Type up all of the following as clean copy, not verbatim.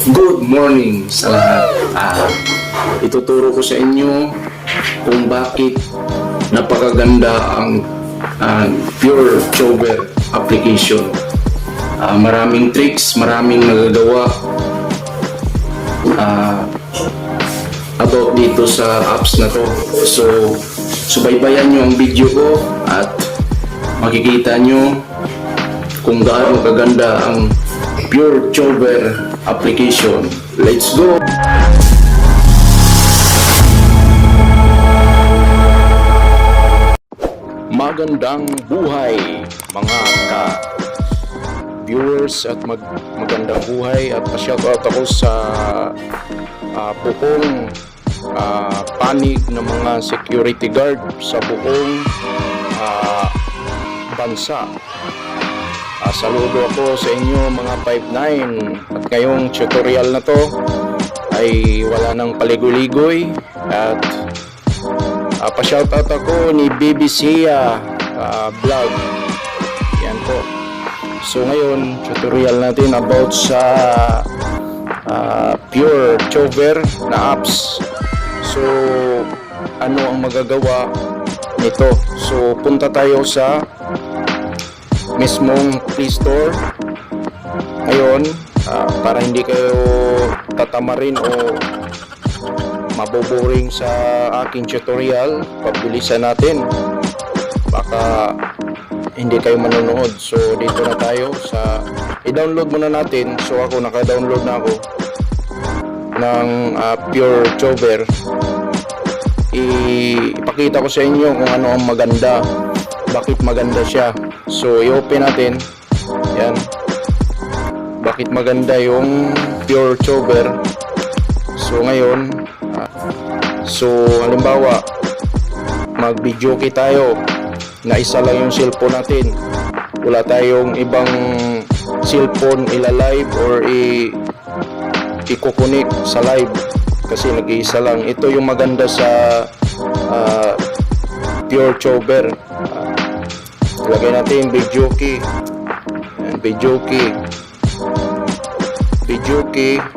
Good morning sa lahat. Ituturo ko sa inyo kung bakit napakaganda ang Pure Chover application. Maraming tricks, maraming nagagawa about dito sa apps na to. So, subaybayan nyo ang video ko at makikita nyo kung gaano kaganda ang Pure Chover application. Let's go! Magandang buhay mga viewers at magandang buhay, at pa-shoutout ako sa buong panig ng mga security guard sa buong bansa. Saludo ako sa inyo mga 5'9", at ngayong tutorial na to ay wala nang paligoy-ligoy, at pa-shoutout ako ni BBC vlog. Yan po. So ngayon, tutorial natin about sa Pure Chover na apps. So ano ang magagawa nito? So punta tayo sa mismong Play Store ngayon, para hindi kayo tatamarin o maboboring sa aking tutorial. Pabilisan natin, baka hindi kayo manonood. So dito na tayo sa i-download muna natin. So ako naka-download na ako ng Pure Chover. Ipakita ko sa inyo kung ano ang maganda, bakit maganda siya. So i-open natin. Yan, bakit maganda yung Pure Chover. So ngayon, halimbawa mag-videoke tayo na isa lang yung cellphone natin, wala tayong ibang cellphone ila-live or i-connect sa live kasi nag-iisa lang. Ito yung maganda sa Pure Chover. Lagay natin videoke. Videoke.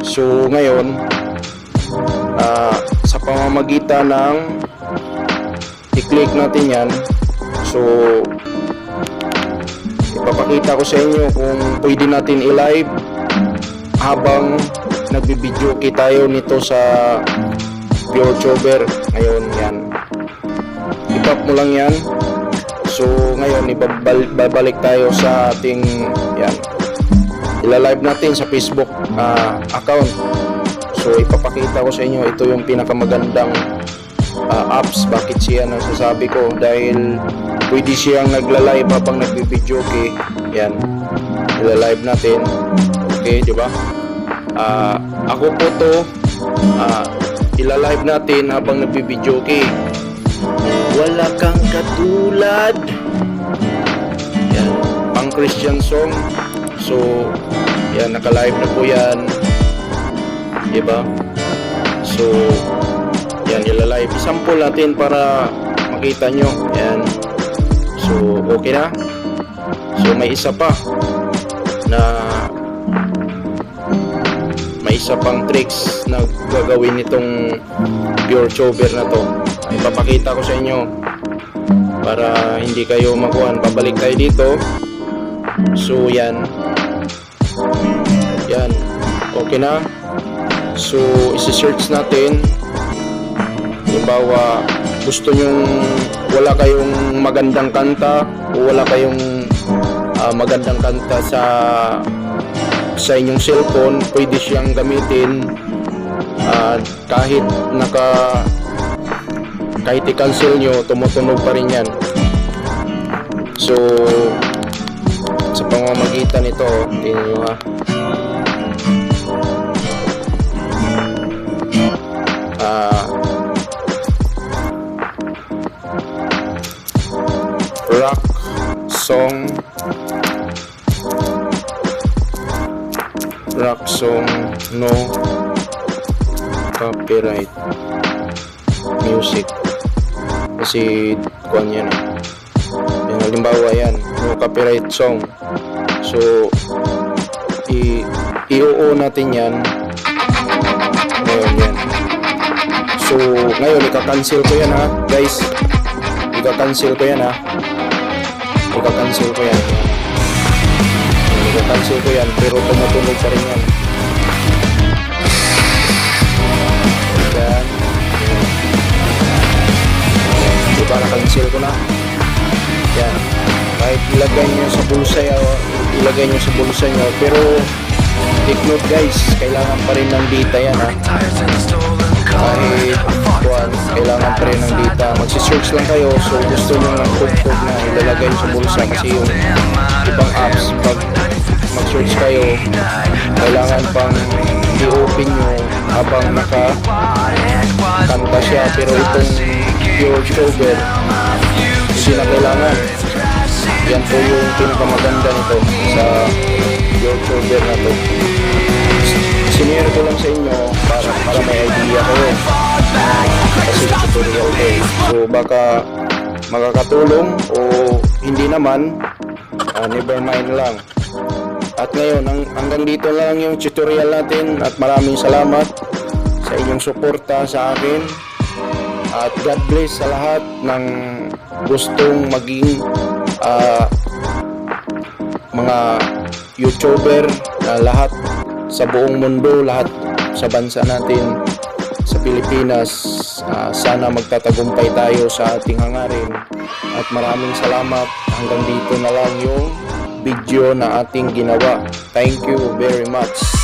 So ngayon, sa pamamagitan ng i-click natin yan, so ipapakita ko sa inyo kung pwede natin i-live habang nagbibidyoke tayo nito sa Pure Chover. Ngayon yan, i-tap mo lang yan. So ngayon babalik tayo sa ating yan, ila-live natin sa Facebook account. So ipapakita ko sa inyo, ito yung pinakamagandang apps. Bakit siya nasasabi ko? Dahil pwede siyang nagla-live habang nagbibidyoke. Yan, ila-live natin. Okay, di ba? Ako po to, ila-live natin habang nagbibidyoke. Wala kang katulad. Yan, pang Christian song. So yan, naka-live na po yan, diba? So yan, ila-live. I-sample natin para makita nyo. Yan. So okay na. So may isa pa na pang tricks na gagawin nitong Pure Chover na to. Ipapakita ko sa inyo para hindi kayo makuhan. Babalik tayo dito. So yan, okay na. So isi-search natin. Halimbawa, gusto nyong wala kayong magandang kanta o wala kayong magandang kanta sa inyong cellphone, pwede siyang gamitin kahit i-cancel nyo, tumutunog pa rin yan. So sa pamamagitan nito, tingnan nyo ha, rock song no copyright music, kasi kuan yan eh. Yan, halimbawa yan, no copyright song. So i-oo natin yan. Ngayon yan. So ngayon ika-cancel ko yan ha guys. Ika-cancel ko yan ha. Ika-cancel ko yan. Ika-cancel ko yan pero tumutunog pa rin yan. Yan. Diba na-cancel ko na. Yan. Kahit ilagay nyo sa bulsa ilagay nyo sa bulsa nyo pero take note guys, kailangan pa rin ng data yan ha. Kahit kailangan pa rin ng data, magsisearch lang kayo. So gusto nyo ng code na ilalagay sa bulsa kasi yung ibang apps pag mag-search kayo kailangan pang i-open nyo habang nakakanta siya, pero itong PureChover hindi na kailangan. Yan po yung pinakamaganda nito sa PureChover na to. Sinare ko lang sa inyo para may idea kayo kasi tutorial ko eh. So baka makakatulong o hindi naman, never mind lang. At ngayon hanggang dito lang yung tutorial natin at maraming salamat sa inyong suporta sa akin at God bless sa lahat ng gustong maging mga YouTuber na lahat sa buong mundo, lahat sa bansa natin sa Pilipinas. Sana magtatagumpay tayo sa ating hangarin at maraming salamat. Hanggang dito na lang yung video na ating ginawa. Thank you very much.